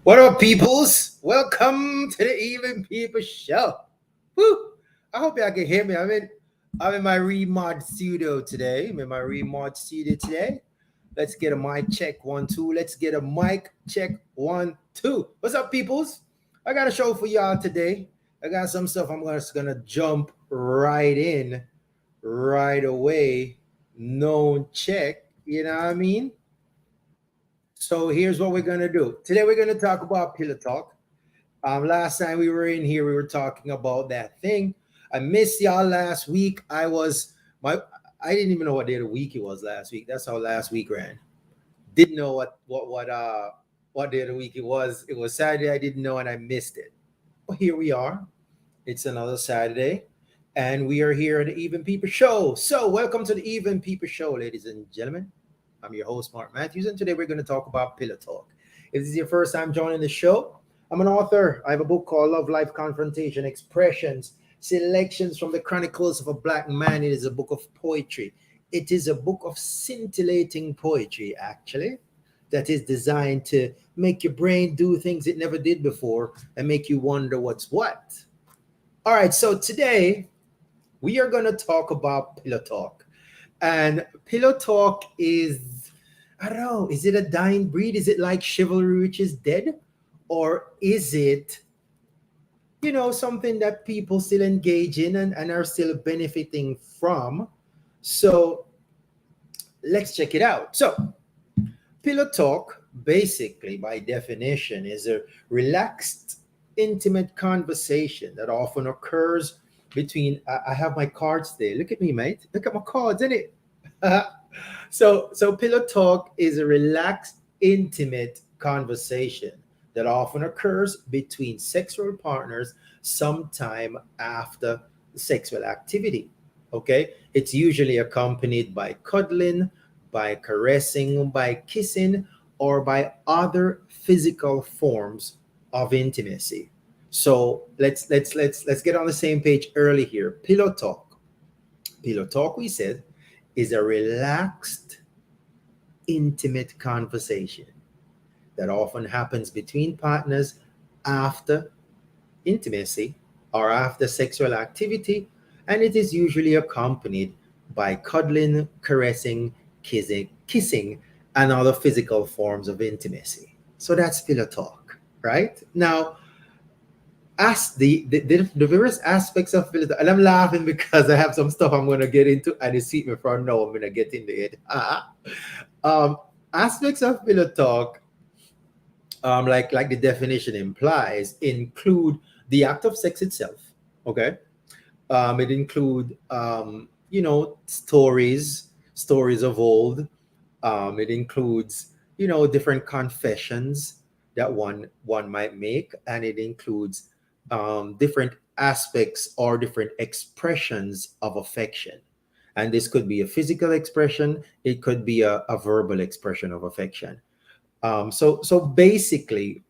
What up, peoples? Welcome to the Even People Show. Woo! I hope y'all can hear me. I'm in my remod studio today. Let's get a mic check 1 2. Let's get a mic check 1 2. What's up, peoples? I got a show for y'all today. I got some stuff. I'm just gonna jump right in, right away. No check. You know what I mean? So here's what we're gonna do. Today we're gonna talk about pillow talk. Last time we were in here, we were talking about that thing. I missed y'all last week. I didn't even know what day of the week it was last week. That's how last week ran. Didn't know what day of the week it was. It was Saturday. I didn't know and I missed it. Well, here we are. It's another Saturday, and we are here at the Even People Show. So welcome to the Even People Show, ladies and gentlemen. I'm your host, Mark Matthews, and today we're going to talk about pillow talk. If this is your first time joining the show, I'm an author. I have a book called Love, Life, Confrontation, Expressions, Selections from the Chronicles of a Black Man. It is a book of poetry. It is a book of scintillating poetry, actually, that is designed to make your brain do things it never did before and make you wonder what's what. All right, so today we are going to talk about pillow talk. And pillow talk is, I don't know, is it a dying breed? Is it like chivalry, which is dead? Or is it, something that people still engage in and are still benefiting from? So let's check it out. So pillow talk, basically, by definition, is a relaxed, intimate conversation that often occurs between I have my cards there. Look at me, mate. Look at my cards, isn't it? So pillow talk is a relaxed, intimate conversation that often occurs between sexual partners sometime after sexual activity. Okay? It's usually accompanied by cuddling, by caressing, by kissing, or by other physical forms of intimacy. So let's get on the same page early here. Pillow talk. Pillow talk, we said, is a relaxed, intimate conversation that often happens between partners after intimacy or after sexual activity, and it is usually accompanied by cuddling, caressing, kissing, and other physical forms of intimacy. So that's pillow talk, right? Now, as the various aspects of pillow talk, and I'm laughing because I have some stuff I'm going to get into, and you see me from now, I'm going to get into it. Aspects of pillow talk, like the definition implies, include the act of sex itself. Okay, it include stories of old. It includes different confessions that one might make, and it includes different aspects or different expressions of affection. And this could be a physical expression, it could be a verbal expression of affection. So basically,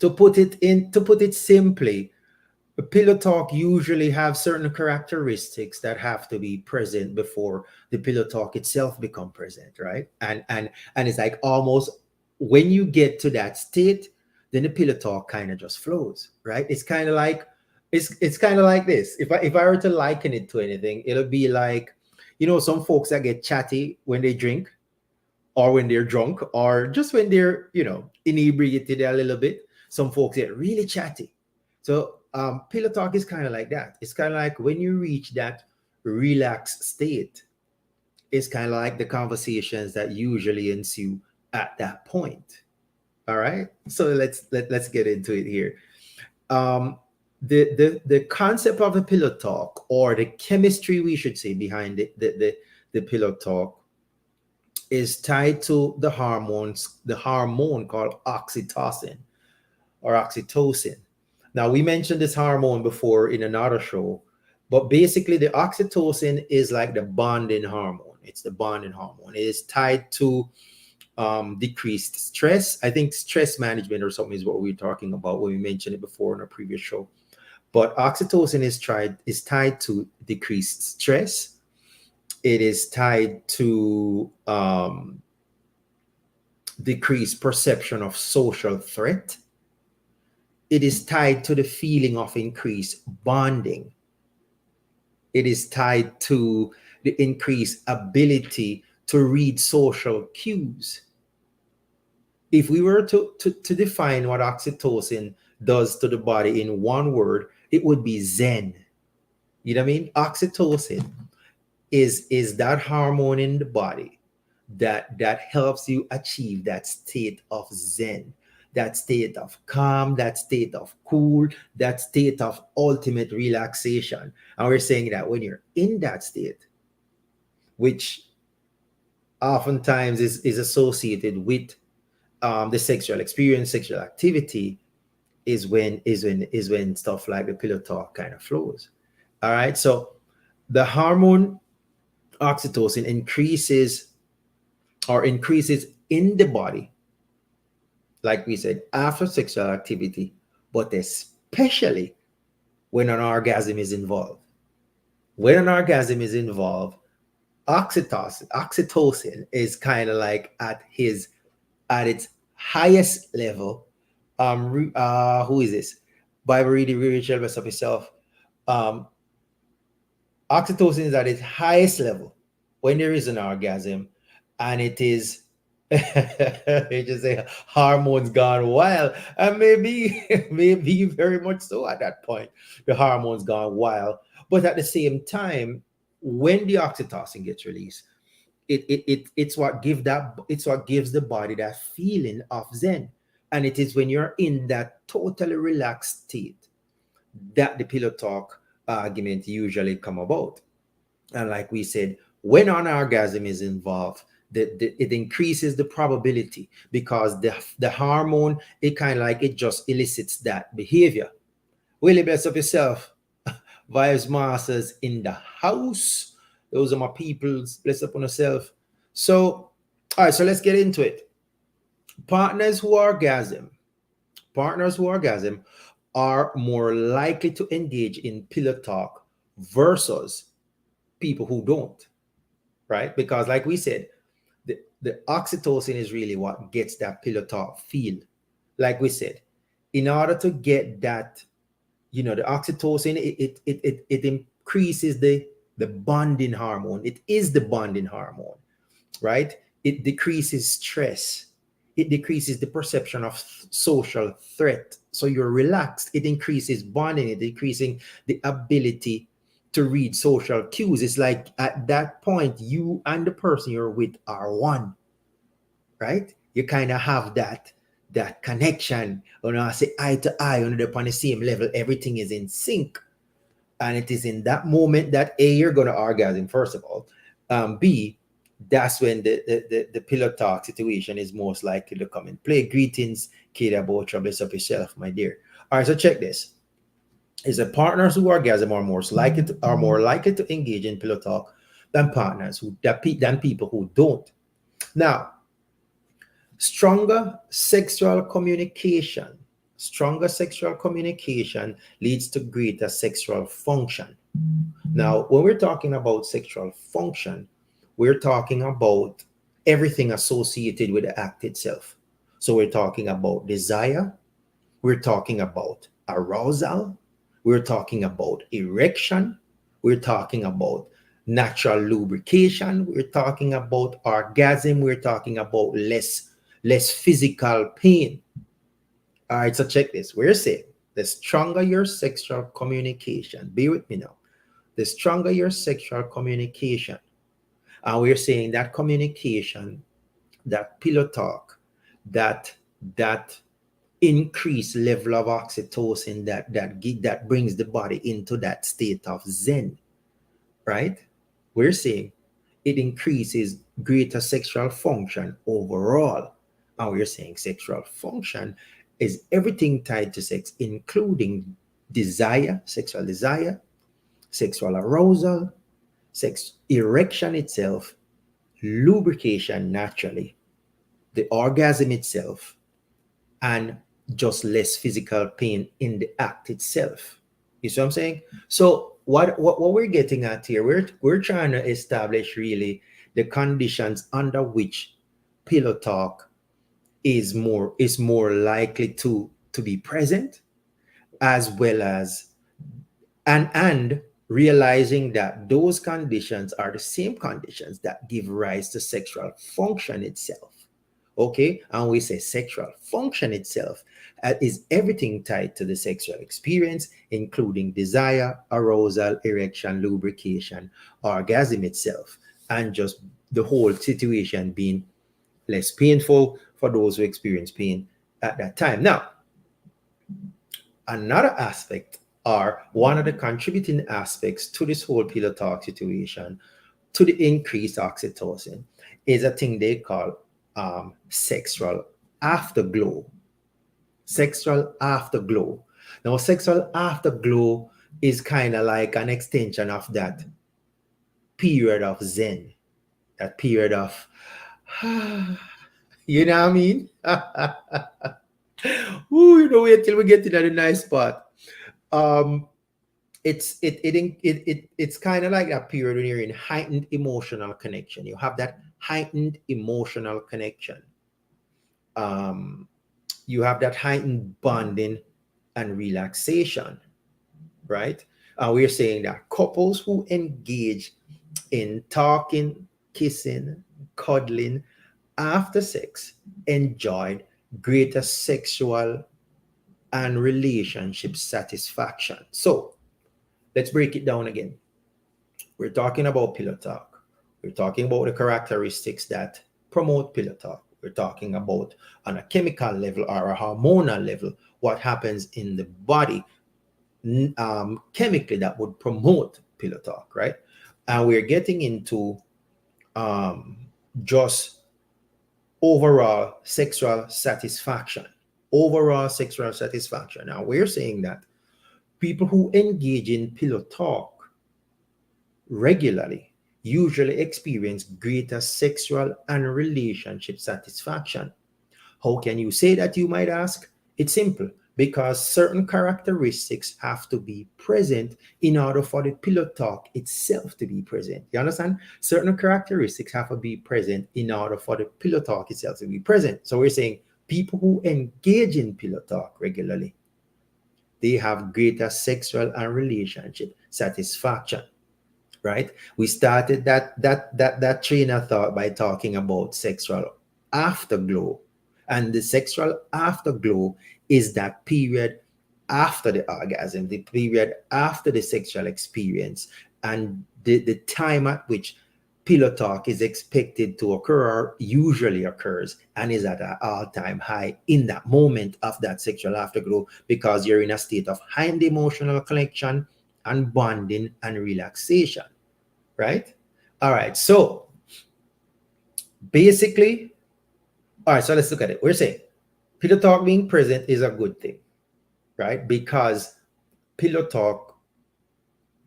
to put it simply, pillow talk usually have certain characteristics that have to be present before the pillow talk itself become present, right? And it's like almost when you get to that state, then the pillow talk kind of just flows, right? It's kind of like this. If I were to liken it to anything, it'll be like You know, some folks that get chatty when they drink, or when they're drunk, or just when they're, inebriated a little bit. Some folks get really chatty. So pillow talk is kind of like that. It's kind of like when you reach that relaxed state, it's kind of like the conversations that usually ensue at that point. All right. So let's get into it here. Um, the concept of the pillow talk, or the chemistry, we should say, behind the pillow talk, is tied to the hormone called oxytocin or oxytocin. Now, we mentioned this hormone before in another show, but basically, the oxytocin is like the bonding hormone. It's the bonding hormone. It is tied to decreased stress. I think stress management or something is what we were talking about when we mentioned it before in a previous show. But oxytocin is tied to decreased stress. It is tied to decreased perception of social threat. It is tied to the feeling of increased bonding. It is tied to the increased ability to read social cues. If we were to define what oxytocin does to the body in one word, it would be Zen. You know what I mean? Oxytocin is that hormone in the body that helps you achieve that state of Zen, that state of calm, that state of cool, that state of ultimate relaxation. And we're saying that when you're in that state, which oftentimes is associated with the sexual experience, sexual activity, is when stuff like the pillow talk kind of flows. All right. So the hormone oxytocin increases in the body, like we said, after sexual activity, but especially when an orgasm is involved. When an orgasm is involved, oxytocin is kind of like at its highest level. Who is this? Bible reading, Rachel, rest of yourself. Um, Oxytocin is at its highest level when there is an orgasm, and it is you just say hormones gone wild, and maybe maybe very much so at that point. The hormones gone wild, but at the same time, when the oxytocin gets released, it's what gives the body that feeling of Zen. And it is when you're in that totally relaxed state that the pillow talk argument usually come about. And like we said, when an orgasm is involved, it increases the probability, because the hormone, it kind of like it just elicits that behavior. Willie, best of yourself. Vibes Masters in the house. Those are my peoples. Bless up on yourself. So, all right, so let's get into it. Partners who orgasm are more likely to engage in pillow talk versus people who don't, right? Because like we said, the oxytocin is really what gets that pillow talk feel. Like we said, in order to get that, the oxytocin, it increases the bonding hormone. It is the bonding hormone, right? It decreases stress. It decreases the perception of social threat. So you're relaxed. It increases bonding. It decreasing the ability to read social cues. It's like at that point, you and the person you're with are one, right? You kind of have that connection. I say eye to eye, they're upon the same level. Everything is in sync. And it is in that moment that A, you're going to orgasm, first of all. B, that's when the pillow talk situation is most likely to come in play. Greetings, Kate about troubles of yourself, my dear. All right, so check this. Is that partners who orgasm are more likely to engage in pillow talk than than people who don't. Now, stronger sexual communication leads to greater sexual function. Now, when we're talking about sexual function, we're talking about everything associated with the act itself. So we're talking about desire, we're talking about arousal, we're talking about erection, we're talking about natural lubrication. We're talking about orgasm. We're talking about less physical pain. All right, so check this. We're saying the stronger your sexual communication, be with me now. The stronger your sexual communication, and we're saying that communication, that pillow talk, that that increased level of oxytocin that brings the body into that state of zen, right? We're saying it increases greater sexual function overall. And we're saying sexual function is everything tied to sex, including desire, sexual arousal, sex erection itself, lubrication naturally, the orgasm itself, and just less physical pain in the act itself. You see what I'm saying? So what we're getting at here, we're trying to establish really the conditions under which pillow talk is more likely to be present, as well as and realizing that those conditions are the same conditions that give rise to sexual function itself. Okay, and we say sexual function itself is everything tied to the sexual experience, including desire, arousal, erection, lubrication, orgasm itself, and just the whole situation being less painful for those who experience pain at that time. Now, another aspect, or one of the contributing aspects to this whole pillow talk situation, to the increased oxytocin, is a thing they call sexual afterglow. Sexual afterglow. Now, sexual afterglow is kind of like an extension of that period of Zen, that period of, you know what I mean? Ooh, wait till we get to that nice part. Um, it's kind of like that period when you're in heightened emotional connection. You have that heightened emotional connection. Um, you have that heightened bonding and relaxation, right? We're saying that couples who engage in talking, kissing, cuddling after sex enjoyed greater sexual and relationship satisfaction. So let's break it down again. We're talking about pillow talk. We're talking about the characteristics that promote pillow talk. We're talking about on a chemical level or a hormonal level, what happens in the body chemically that would promote pillow talk, right? And we're getting into um, just overall sexual satisfaction. Overall sexual satisfaction. Now, we're saying that people who engage in pillow talk regularly usually experience greater sexual and relationship satisfaction. How can you say that, you might ask? It's simple, because certain characteristics have to be present in order for the pillow talk itself to be present. You understand? Certain characteristics have to be present in order for the pillow talk itself to be present. So we're saying people who engage in pillow talk regularly, they have greater sexual and relationship satisfaction, right? We started that train of thought by talking about sexual afterglow. And the sexual afterglow is that period after the orgasm, the period after the sexual experience, and the time at which pillow talk is expected to occur, or usually occurs, and is at an all-time high in that moment of that sexual afterglow, because you're in a state of heightened emotional connection and bonding and relaxation, right? All right, so basically, all right, so let's look at it. We're saying pillow talk being present is a good thing, right? Because pillow talk,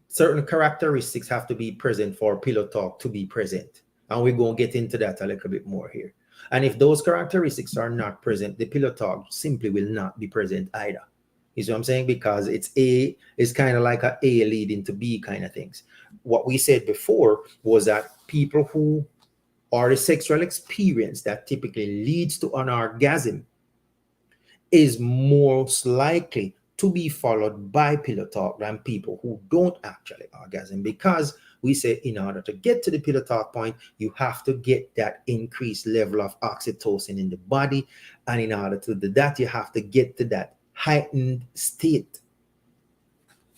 certain characteristics have to be present for pillow talk to be present. And we're going to get into that a little bit more here. And if those characteristics are not present, the pillow talk simply will not be present either. You see what I'm saying? Because it's kind of like a leading to B kind of things. What we said before was that people who are the sexual experience that typically leads to an orgasm is most likely to be followed by pillow talk than people who don't actually orgasm, because We say in order to get to the pillow talk point, you have to get that increased level of oxytocin in the body. And in order to do that, you have to get to that heightened state,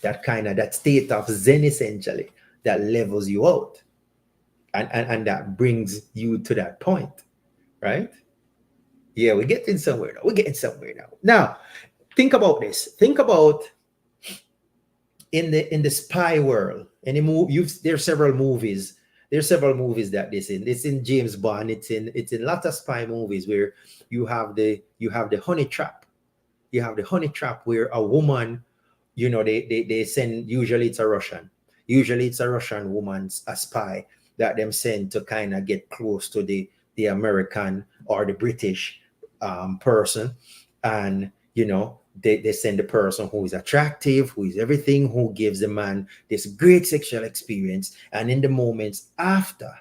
that state of zen essentially, that levels you out. And that brings you to that point, right? Yeah, we're getting somewhere now. We're getting somewhere now. Now, think about this. Think about in the spy world. Any movie, there's several movies. There's several movies that this in. It's in James Bond. It's in lots of spy movies where you have the honey trap. You have the honey trap where a woman, they send, usually it's a Russian. Usually it's a Russian woman's a spy that them send to kind of get close to the American or the British person. And they send the person who is attractive, who is everything, who gives the man this great sexual experience. And in the moments after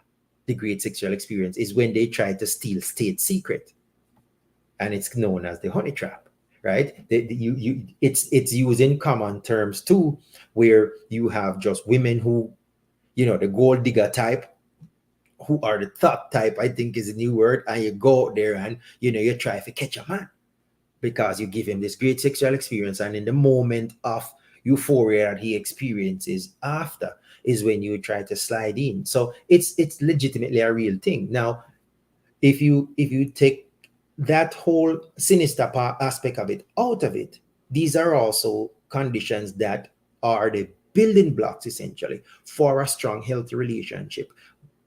the great sexual experience is when they try to steal state secret. And it's known as the honey trap, right? It's used in common terms too, where you have just women who, the gold digger type, who are the thought type, I think is a new word, and you go out there and you try to catch a man because you give him this great sexual experience, and in the moment of euphoria that he experiences after is when you try to slide in. So it's legitimately a real thing. Now, if you take that whole sinister aspect of it out of it, these are also conditions that are the building blocks essentially for a strong healthy relationship,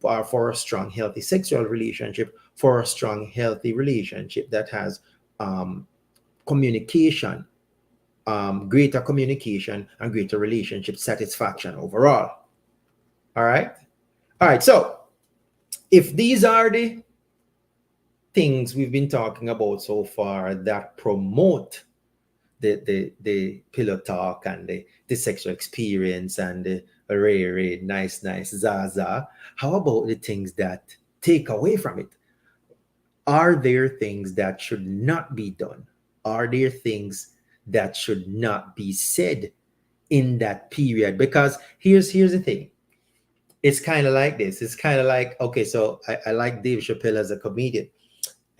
for a strong healthy sexual relationship, for a strong healthy relationship that has communication, greater communication and greater relationship satisfaction overall. All right. All right. So if these are the things we've been talking about so far that promote the pillow talk and the sexual experience and the rare, nice, zaza, how about the things that take away from it? Are there things that should not be done? Are there things that should not be said in that period? Because here's the thing. It's kind of like this. It's kind of like, okay, so I like Dave Chappelle as a comedian.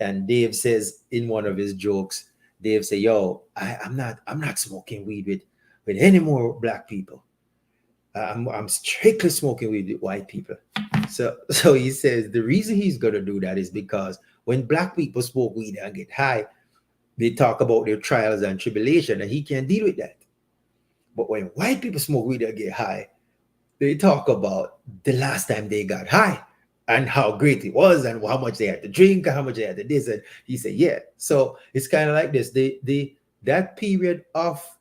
And Dave says in one of his jokes, Dave say, "Yo, I'm not smoking weed with any more black people. I'm strictly smoking weed with white people." So he says the reason he's gonna do that is because when black people smoke weed and get high, they talk about their trials and tribulation, and he can't deal with that. But when white people smoke weed and get high, they talk about the last time they got high and how great it was and how much they had to drink and how much they had to this. And he said, yeah. So it's kind of like this. That period of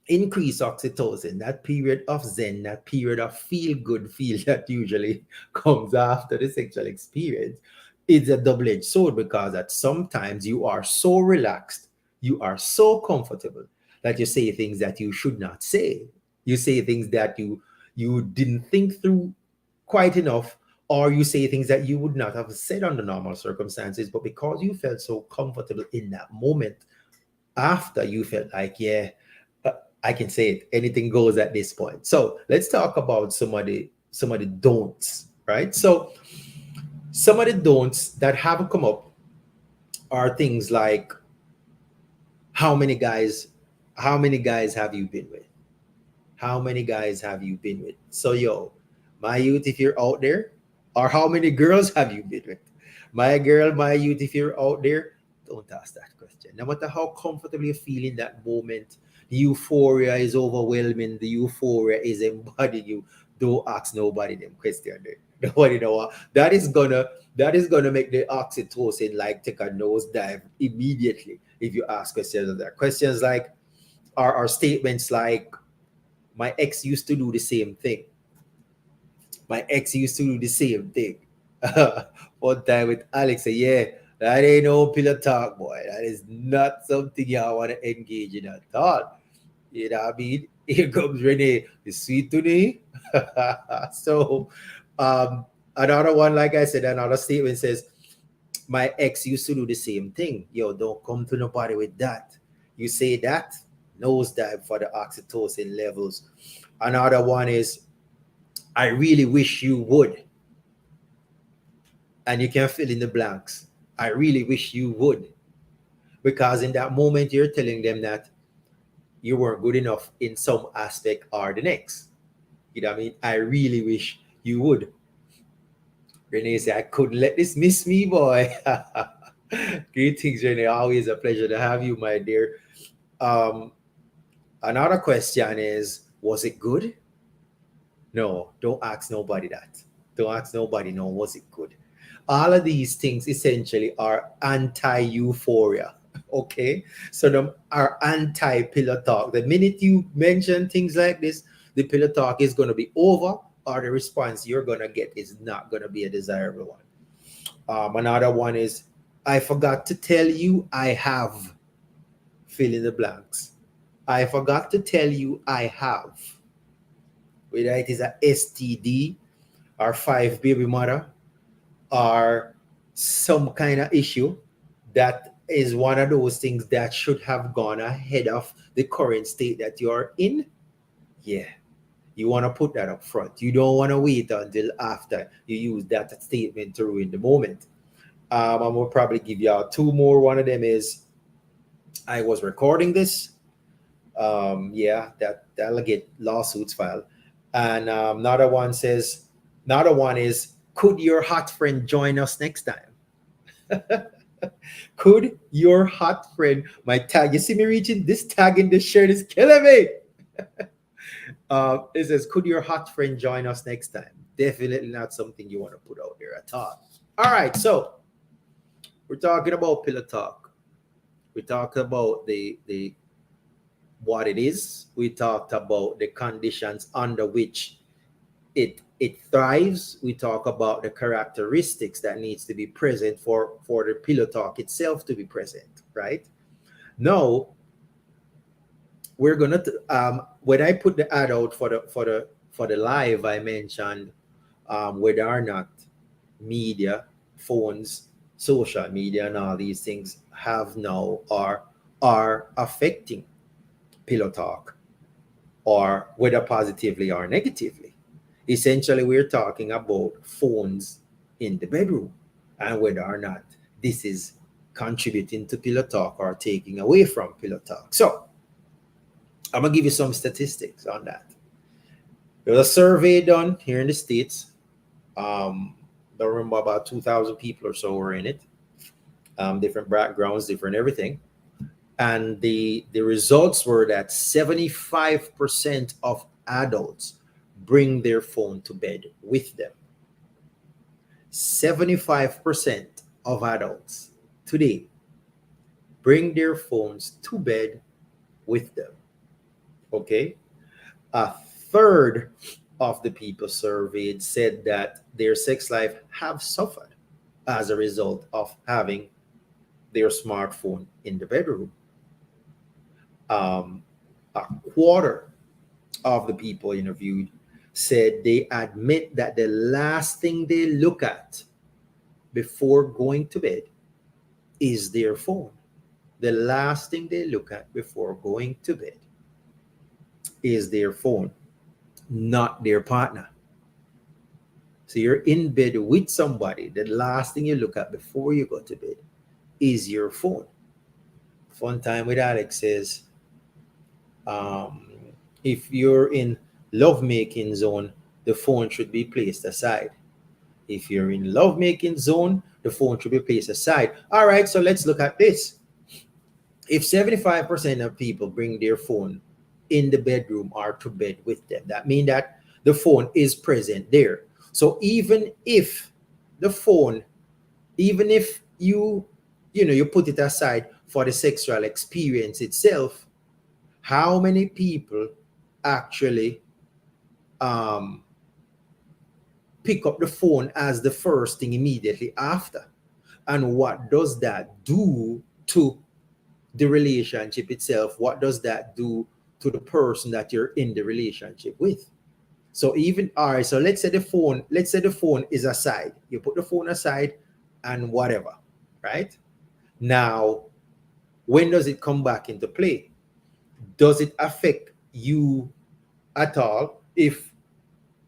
increased oxytocin, that period of zen, that period of feel good feel that usually comes after the sexual experience, is a double-edged sword, because at sometimes you are so relaxed, you are so comfortable that you say things that you should not say. You say things that you didn't think through quite enough, or you say things that you would not have said under normal circumstances, but because you felt so comfortable in that moment, after you felt like, yeah, I can say it, anything goes at this point. So let's talk about some of the don'ts, right? So some of the don'ts that have come up are things like, how many guys have you been with? How many guys have you been with? So yo, my youth, if you're out there, or how many girls have you been with? My girl, my youth, if you're out there, don't ask that question. No matter how comfortable you feel in that moment, the euphoria is overwhelming. The euphoria is embodying you. Don't ask nobody them question there. Nobody know what that is gonna make the oxytocin like take a nosedive immediately if you ask questions of that. Questions like are statements like, my ex used to do the same thing. My ex used to do the same thing. One time with Alex, say, yeah, that ain't no pillow talk, boy. That is not something y'all want to engage in at all. You know what I mean? Here comes Renee, the sweet to me. So, another one, like I said, another statement says, my ex used to do the same thing. Yo, don't come to nobody with that. You say that, nosedive for the oxytocin levels. Another one is, I really wish you would. And you can fill in the blanks. I really wish you would. Because in that moment, you're telling them that you weren't good enough in some aspect or the next. You know what I mean? I really wish you would. Renee said, I couldn't let this miss me, boy. Greetings, Renee. Always a pleasure to have you, my dear. Um, Another question is, was it good? No, don't ask nobody that. Don't ask nobody, no, was it good? All of these things essentially are anti-euphoria. Okay, so them are anti-pillow talk. The minute you mention things like this, the pillow talk is going to be over, or the response you're going to get is not going to be a desirable one. Another one is, I forgot to tell you I have, fill in the blanks. I forgot to tell you I have, whether it is a STD or five baby mother or some kind of issue, that is one of those things that should have gone ahead of the current state that you're in. Yeah, you want to put that up front. You don't want to wait until after you use that statement to ruin the moment. I'm gonna probably give y'all two more. One of them is, I was recording this. Yeah, that'll get lawsuits filed. And another one says, another one is, could your hot friend join us next time? Could your hot friend, my tag, you see me reaching this tag in this shirt is killing me. It says, could your hot friend join us next time? Definitely not something you want to put out there at all. All right, so we're talking about pillow talk. We talked about the what it is. We talked about the conditions under which it thrives. We talk about the characteristics that needs to be present for the pillow talk itself to be present, right? Now we're gonna when I put the ad out for the live, I mentioned whether or not media, phones, social media, and all these things have now or are affecting pillow talk, or whether positively or negatively. Essentially, we're talking about phones in the bedroom and whether or not this is contributing to pillow talk or taking away from pillow talk. So, I'm gonna give you some statistics on that. There was a survey done here in the States. Don't remember, about 2,000 people or so were in it. Different backgrounds, different everything. And the results were that 75% of adults bring their phone to bed with them. 75% of adults today bring their phones to bed with them. Okay? A third of the people surveyed said that their sex life have suffered as a result of having their smartphone in the bedroom. Um, a quarter of the people interviewed said they admit that the last thing they look at before going to bed is their phone. The last thing they look at before going to bed is their phone, not their partner. So you're in bed with somebody, the last thing you look at before you go to bed is your phone. Fun time with Alex says, um, if you're in lovemaking zone, the phone should be placed aside. If you're in lovemaking zone, the phone should be placed aside. All right, so let's look at this. If 75% of people bring their phone in the bedroom or to bed with them, that means that the phone is present there. So even if the phone, even if you put it aside for the sexual experience itself, how many people actually um, pick up the phone as the first thing immediately after? And what does that do to the relationship itself? What does that do to the person that you're in the relationship with? So even, all right, so let's say the phone is aside. You put the phone aside and whatever, right? Now, when does it come back into play? Does it affect you at all if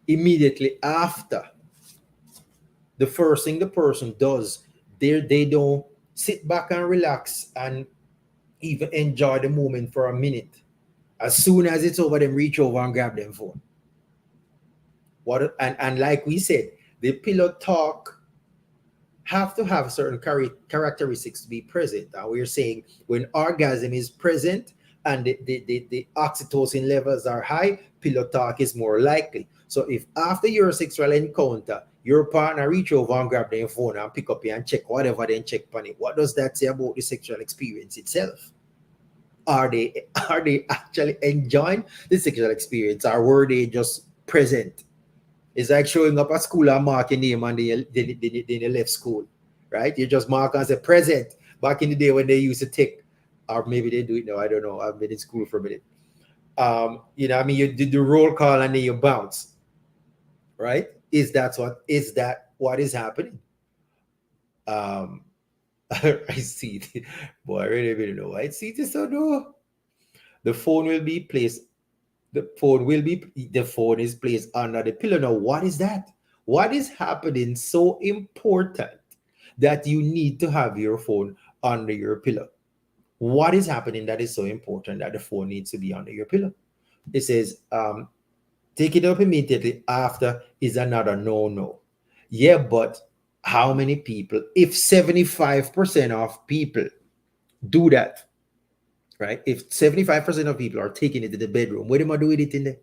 immediately after, the first thing the person does, they don't sit back and relax and even enjoy the moment for a minute. As soon as it's over, them reach over and grab them phone. What and like we said, the pillow talk have to have certain characteristics to be present. And we're saying when orgasm is present and the oxytocin levels are high, pillow talk is more likely. So if after your sexual encounter, your partner reach over and grab their phone and pick up and check whatever, then check on it, what does that say about the sexual experience itself? Are they are they actually enjoying the sexual experience, or were they just present? It's like showing up at school and marking name and they left school, right? You just mark and say present. Back in the day when they used to take, or maybe they do it now, I don't know. I've been in school for a minute. You know, I mean, you did the roll call and then you bounce, right? Is that what is happening? Um, I see it. Boy, I really don't know. I see this or no. The phone will be placed the phone is placed under the pillow. Now what is that? What is happening so important that you need to have your phone under your pillow? What is happening that is so important that the phone needs to be under your pillow? It says take it up immediately after is another no. Yeah, but how many people, if 75% of people do that, right? If 75% of people are taking it to the bedroom, what am I doing it in there?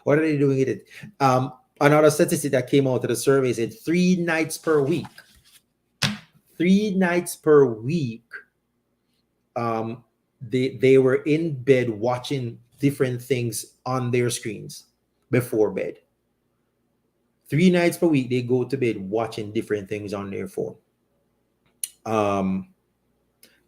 What are they doing with it? Another statistic that came out of the survey said 3 nights per week. 3 nights per week, they were in bed watching different things on their screens before bed. 3 nights per week, they go to bed watching different things on their phone.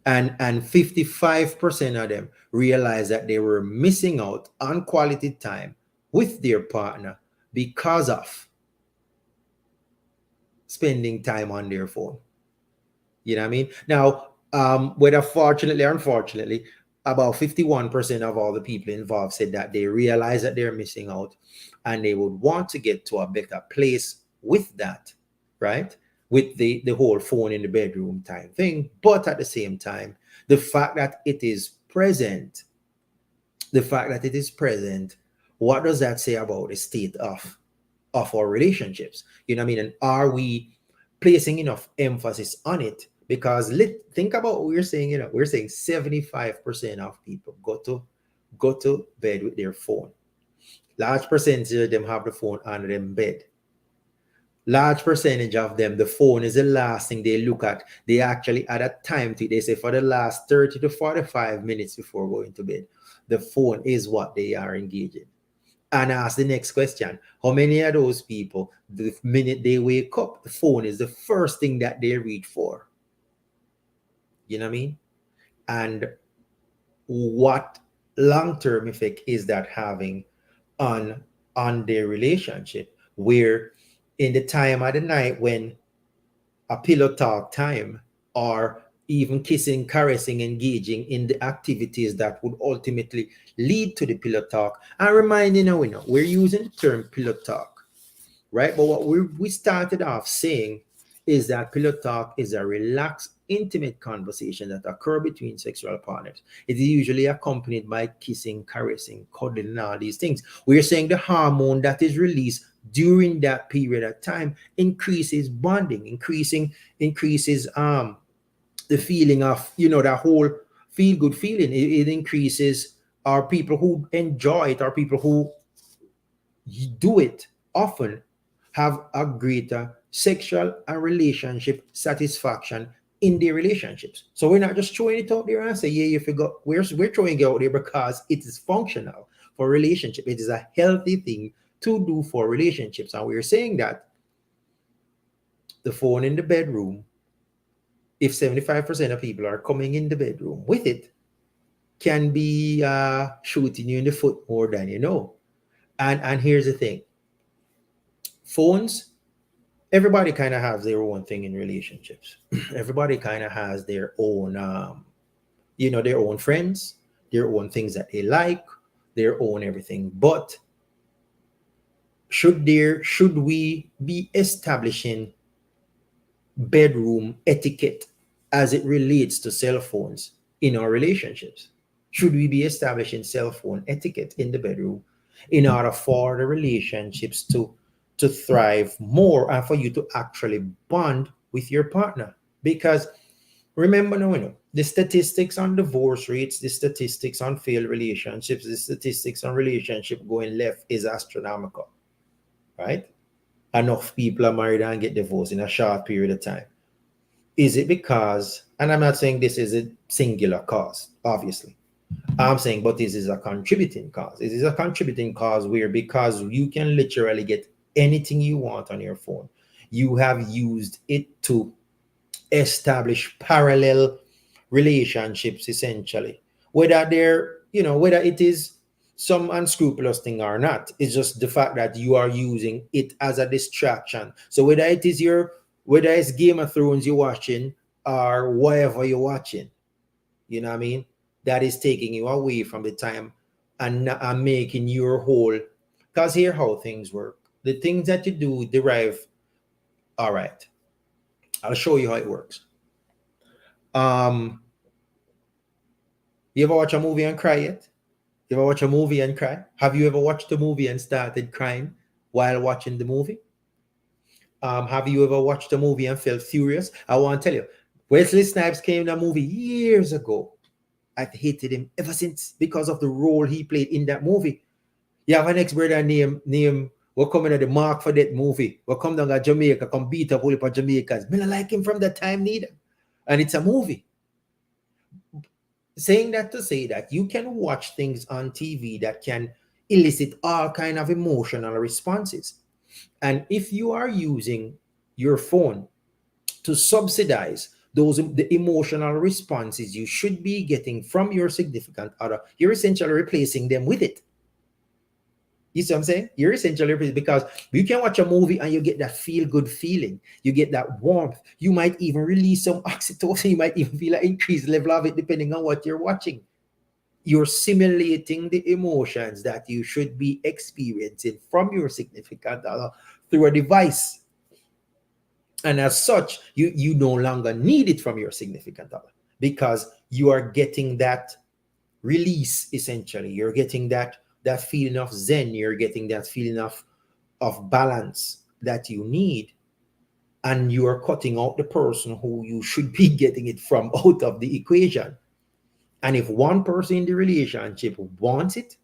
And 55% of them realized that they were missing out on quality time with their partner because of spending time on their phone. You know what I mean? Now, whether fortunately or unfortunately, about 51% of all the people involved said that they realize that they're missing out and they would want to get to a better place with that, right? With the whole phone in the bedroom time thing. But at the same time, the fact that it is present, what does that say about the state of our relationships? You know what I mean? And are we placing enough emphasis on it? Because think about what we're saying. You know, we're saying 75% of people go to bed with their phone. Large percentage of them have the phone under their bed. Large percentage of them, the phone is the last thing they look at. They actually add a time to it. They say for the last 30 to 45 minutes before going to bed, the phone is what they are engaging. And ask the next question: how many of those people, the minute they wake up, the phone is the first thing that they reach for? You know what I mean? And what long-term effect is that having on their relationship, where in the time of the night when a pillow talk time, or even kissing, caressing, engaging in the activities that would ultimately lead to the pillow talk. And reminding you, we're using the term pillow talk, right? But what we started off saying is that pillow talk is a relaxed, intimate conversation that occur between sexual partners. It is usually accompanied by kissing, caressing, cuddling, and all these things. We're saying the hormone that is released during that period of time increases bonding, increases the feeling of, that whole feel good feeling. It increases our people who enjoy it, our people who do it often have a greater sexual and relationship satisfaction in their relationships. So we're not just throwing it out there and say, yeah, you forgot. We're throwing it out there because it is functional for relationship. It is a healthy thing to do for relationships. And we're saying that the phone in the bedroom, if 75% of people are coming in the bedroom with it, can be shooting you in the foot more than you know. And here's the thing. Phones, everybody kind of has their own thing in relationships. Everybody kind of has their own, their own friends, their own things that they like, their own everything. But should we be establishing bedroom etiquette as it relates to cell phones in our relationships? Should we be establishing cell phone etiquette in the bedroom in order for the relationships to thrive more and for you to actually bond with your partner? Because remember now, the statistics on divorce rates, the statistics on failed relationships, the statistics on relationship going left is astronomical, right? Enough people are married and get divorced in a short period of time. Is it because, and I'm not saying this is a singular cause, obviously. I'm saying, but this is a contributing cause. It is a contributing cause where because you can literally get anything you want on your phone, you have used it to establish parallel relationships essentially, whether they're, whether it is some unscrupulous thing or not. It's just the fact that you are using it as a distraction. So whether it's Game of Thrones you're watching or whatever you're watching, you know what I mean, that is taking you away from the time and making your whole. Because here how things work, the things that you do derive. All right, I'll show you how it works. um You ever watch a movie and cry yet? You ever watch a movie and cry? Have you ever watched a movie and started crying while watching the movie? Have you ever watched a movie and felt furious? I want to tell you, Wesley Snipes came in a movie years ago. I've hated him ever since because of the role he played in that movie. You have an ex-brother name will come in at the mark for that movie. Will come down to Jamaica, come beat up all of Jamaicans. Me not like him from that time neither. And it's a movie. Saying that to say that you can watch things on TV that can elicit all kind of emotional responses. And if you are using your phone to subsidize the emotional responses you should be getting from your significant other, you're essentially replacing them with it. You see what I'm saying? You're essentially replacing, because you can watch a movie and you get that feel good feeling. You get that warmth. You might even release some oxytocin. You might even feel an increased level of it depending on what you're watching. You're simulating the emotions that you should be experiencing from your significant other through a device. And as such, you no longer need it from your significant other because you are getting that release. Essentially, you're getting that feeling of zen. You're getting that feeling of balance that you need, and you are cutting out the person who you should be getting it from out of the equation. And if one person in the relationship wants it,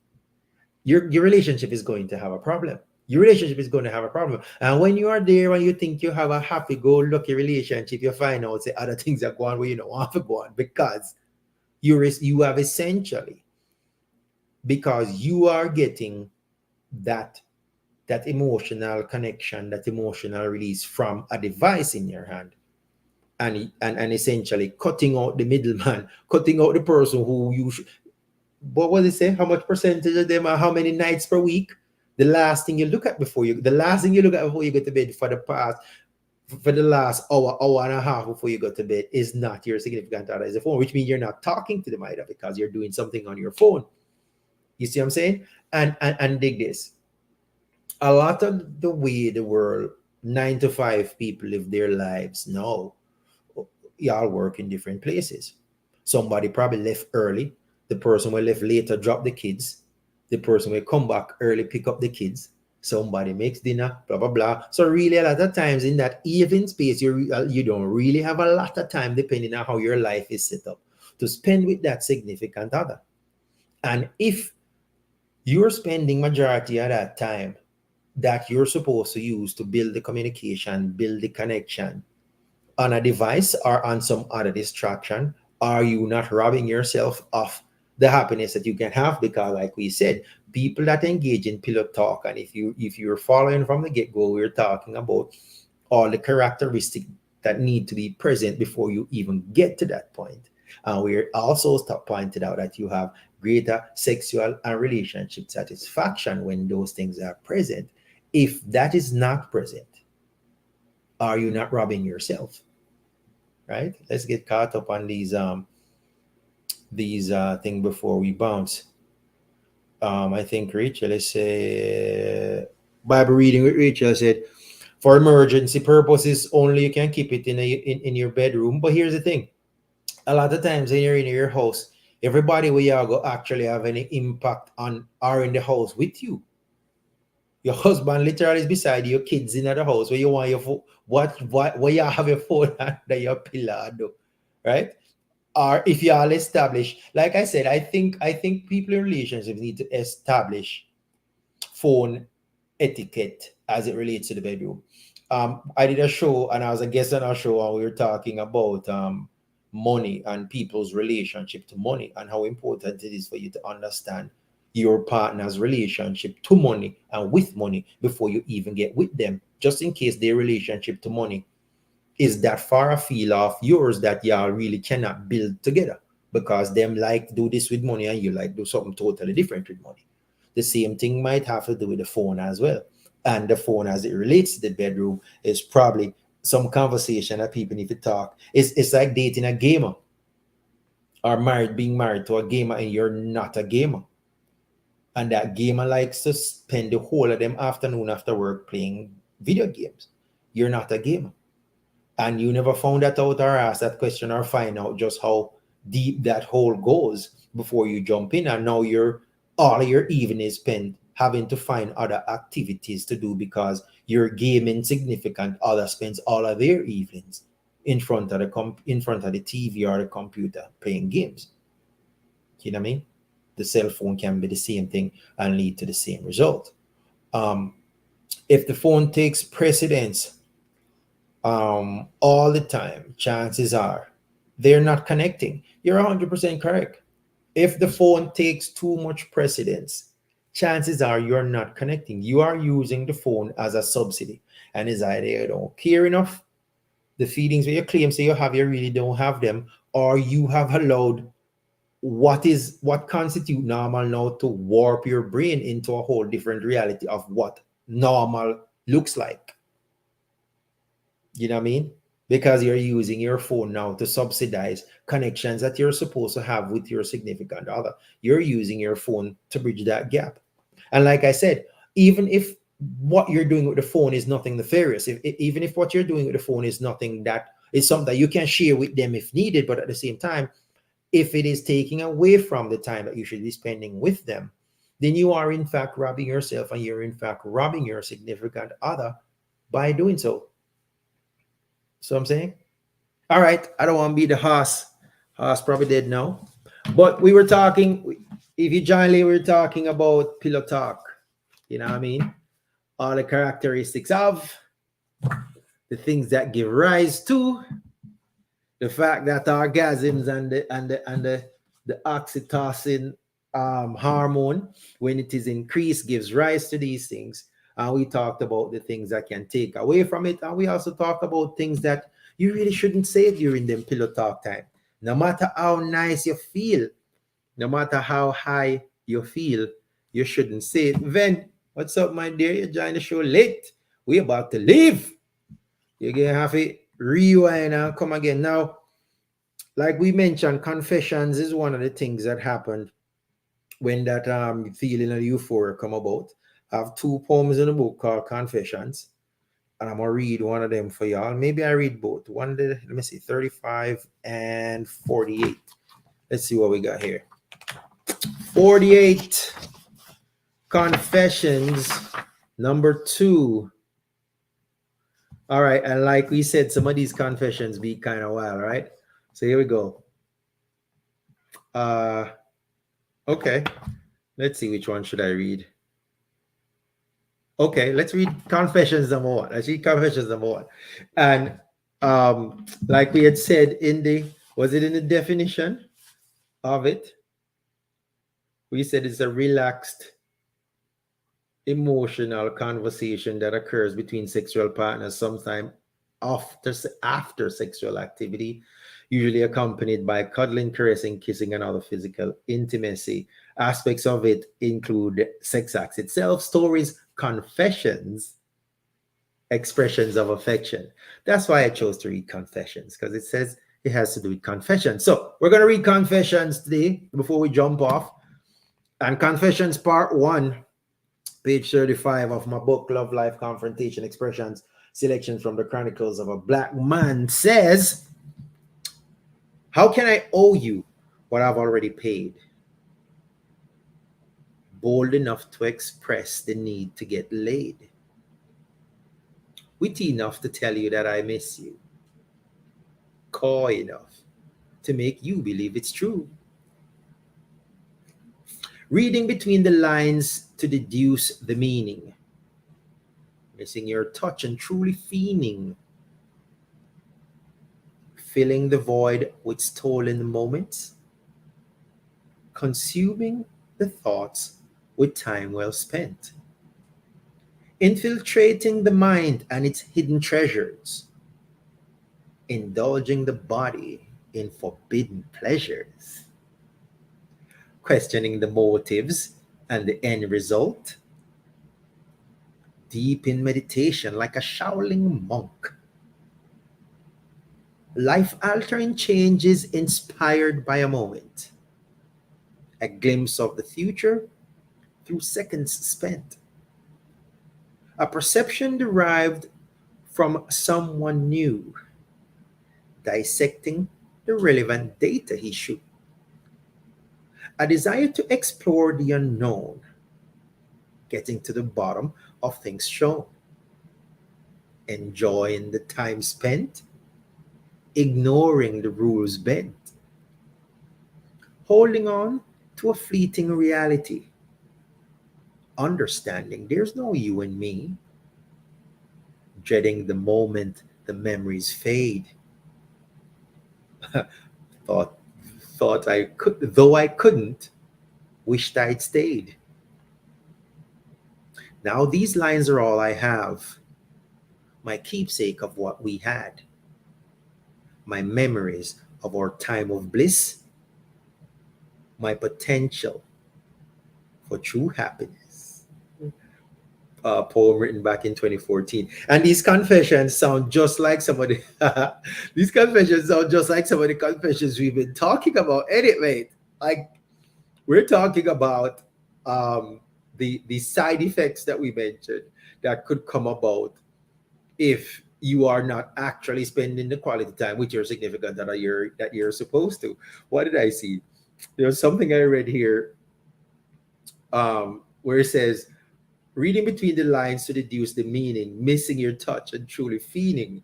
your relationship is going to have a problem. Your relationship is going to have a problem. And when you are there and you think you have a happy-go-lucky relationship, you find out say other things are going where you don't want to go on, because you have essentially, because you are getting that emotional connection, that emotional release from a device in your hand, and essentially cutting out the middleman, cutting out the person who you should. What was it say? How much percentage of them are how many nights per week? The last thing you look at before you go to bed for the last hour and a half before you go to bed is not your significant other, is the phone, which means you're not talking to them either because you're doing something on your phone. You see what I'm saying? And dig this. A lot of the way the world 9 to 5 people live their lives now, y'all work in different places. Somebody probably left early. The person will left later drop the kids. The person will come back early, pick up the kids. Somebody makes dinner, blah blah blah. So really, a lot of times in that even space, you don't really have a lot of time, depending on how your life is set up, to spend with that significant other. And if you're spending majority of that time that you're supposed to use to build the communication, build the connection on a device or on some other distraction, are you not robbing yourself of the happiness that you can have? Because like we said, people that engage in pillow talk, and if you're following from the get-go, we're talking about all the characteristics that need to be present before you even get to that point. And we're also pointed out that you have greater sexual and relationship satisfaction when those things are present. If that is not present, are you not robbing yourself? Right? Let's get caught up on these things before we bounce. I think Rachel is say Bible reading with Rachel said, for emergency purposes only you can keep it in your bedroom. But here's the thing. A lot of times when you're in your house, everybody will you go actually have any impact on are in the house with you. Your husband literally is beside you, your kids in the house where you want your phone. What where you have your phone under your pillow, though, right? Or if you all establish, like I said, I think people in relationships need to establish phone etiquette as it relates to the bedroom. I did a show and I was a guest on our show and we were talking about money and people's relationship to money and how important it is for you to understand your partner's relationship to money and with money before you even get with them, just in case their relationship to money is that far afield of yours that y'all really cannot build together because them like do this with money and you like do something totally different with money. The same thing might have to do with the phone as well. And the phone as it relates to the bedroom is probably some conversation that people need to talk. It's like dating a gamer or being married to a gamer and you're not a gamer. And that gamer likes to spend the whole of them afternoon after work playing video games. You're not a gamer. And you never found that out or asked that question or find out just how deep that hole goes before you jump in. And now you're all of your evening is spent having to find other activities to do because your gaming significant other spends all of their evenings in front of the TV or the computer playing games. You know what I mean? The cell phone can be the same thing and lead to the same result. Um, if the phone takes precedence all the time, chances are they're not connecting. You're 100% correct. If the phone takes too much precedence, chances are you're not connecting. You are using the phone as a subsidy. And it's either you don't care enough, the feelings where you claim say you have, you really don't have them, or you have allowed what constitute normal now to warp your brain into a whole different reality of what normal looks like. You know what I mean? Because you're using your phone now to subsidize connections that you're supposed to have with your significant other. You're using your phone to bridge that gap. And like I said, even if what you're doing with the phone is nothing nefarious, even if what you're doing with the phone is nothing that is something that you can share with them if needed, but at the same time, if it is taking away from the time that you should be spending with them, then you are in fact robbing yourself and you're in fact robbing your significant other by doing so. So I'm saying, all right, I don't want to be the horse. Horse probably dead now. But we were talking, if you join late, we were talking about pillow talk. You know what I mean? All the characteristics of the things that give rise to the fact that orgasms and the oxytocin hormone, when it is increased, gives rise to these things. And we talked about the things that can take away from it. And we also talked about things that you really shouldn't say during them pillow talk time. No matter how nice you feel, no matter how high you feel, you shouldn't say it. Then, what's up, my dear? You joined the show late. We're about to leave. You're going to have to rewind and come again. Now, like we mentioned, confessions is one of the things that happened when that feeling of euphoria come about. I have two poems in the book called Confessions, and I'm gonna read one of them for y'all. Maybe I read both. Let me see, 35 and 48. Let's see what we got here. 48 Confessions, number 2. All right, and like we said, some of these confessions be kind of wild, right? So here we go. Okay, let's see, which one should I read? Okay, let's read Confessions number 1. Let's read Confessions number 1. And like we had said in the definition of it, we said it's a relaxed, emotional conversation that occurs between sexual partners sometime after sexual activity, usually accompanied by cuddling, caressing, kissing, and other physical intimacy. Aspects of it include sex acts itself, stories, confessions, expressions of affection. That's why I chose to read Confessions, because it says it has to do with confession. So we're going to read Confessions today before we jump off. And Confessions part 1, Page 35 of my book, Love, Life, Confrontation, Expressions, Selections from the Chronicles of a Black Man says, how can I owe you what I've already paid? Bold enough to express the need to get laid. Witty enough to tell you that I miss you. Coy enough to make you believe it's true. Reading between the lines to deduce the meaning. Missing your touch and truly fiending. Filling the void with stolen moments. Consuming the thoughts with time well spent. Infiltrating the mind and its hidden treasures. Indulging the body in forbidden pleasures. Questioning the motives and the end result. Deep in meditation like a Shaolin monk. Life-altering changes inspired by a moment. A glimpse of the future through seconds spent. A perception derived from someone new. Dissecting the relevant data he should. A desire to explore the unknown. Getting to the bottom of things shown. Enjoying the time spent. Ignoring the rules bent. Holding on to a fleeting reality. Understanding there's no you and me. Dreading the moment the memories fade. thought I could, though I couldn't, wished I'd stayed. Now these lines are all I have, my keepsake of what we had, my memories of our time of bliss, my potential for true happiness. Poem written back in 2014. And these confessions sound just like some of the these confessions sound just like some of the confessions we've been talking about. Anyway, like we're talking about the side effects that we mentioned that could come about if you are not actually spending the quality time with your significant other that you're supposed to. What did I see? There's something I read here where it says, reading between the lines to deduce the meaning, missing your touch and truly feeling,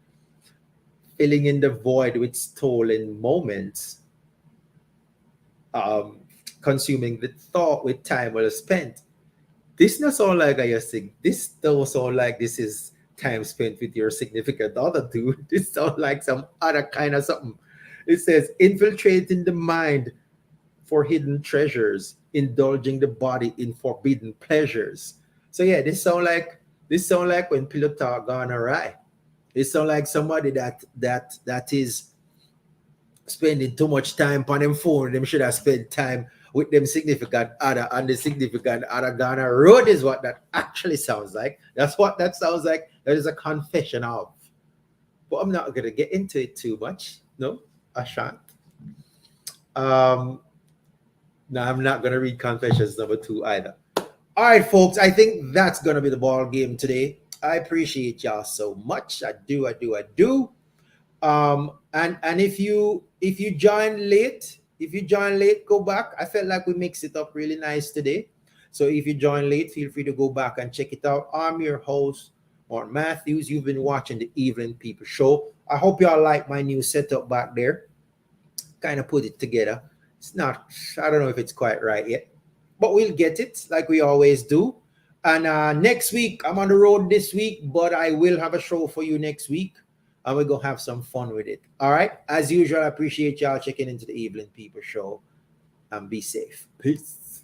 filling in the void with stolen moments, consuming the thought with time well spent. This not sound like I just think. This don't sound like this is time spent with your significant other, dude. This sounds like some other kind of something. It says infiltrating the mind for hidden treasures, indulging the body in forbidden pleasures. So yeah, this sound like when pillow talk gone awry. It sound like somebody that is spending too much time on them phone. Them should have spent time with them significant other, and the significant other gone a road is what that actually sounds like. That's what that sounds like. That is a confession of. But I'm not gonna get into it too much. No, I shan't. No, I'm not gonna read confessions number 2 either. All right, folks, I think that's going to be the ball game today. I appreciate y'all so much. I do. And if you join late, go back. I felt like we mixed it up really nice today. So if you join late, feel free to go back and check it out. I'm your host, Martin Matthews. You've been watching the Evening People Show. I hope y'all like my new setup back there. Kind of put it together. It's not, I don't know if it's quite right yet, but we'll get it like we always do. And next week, I'm on the road this week, but I will have a show for you next week. And we're going to have some fun with it. All right. As usual, I appreciate y'all checking into the Evening People Show. And be safe. Peace.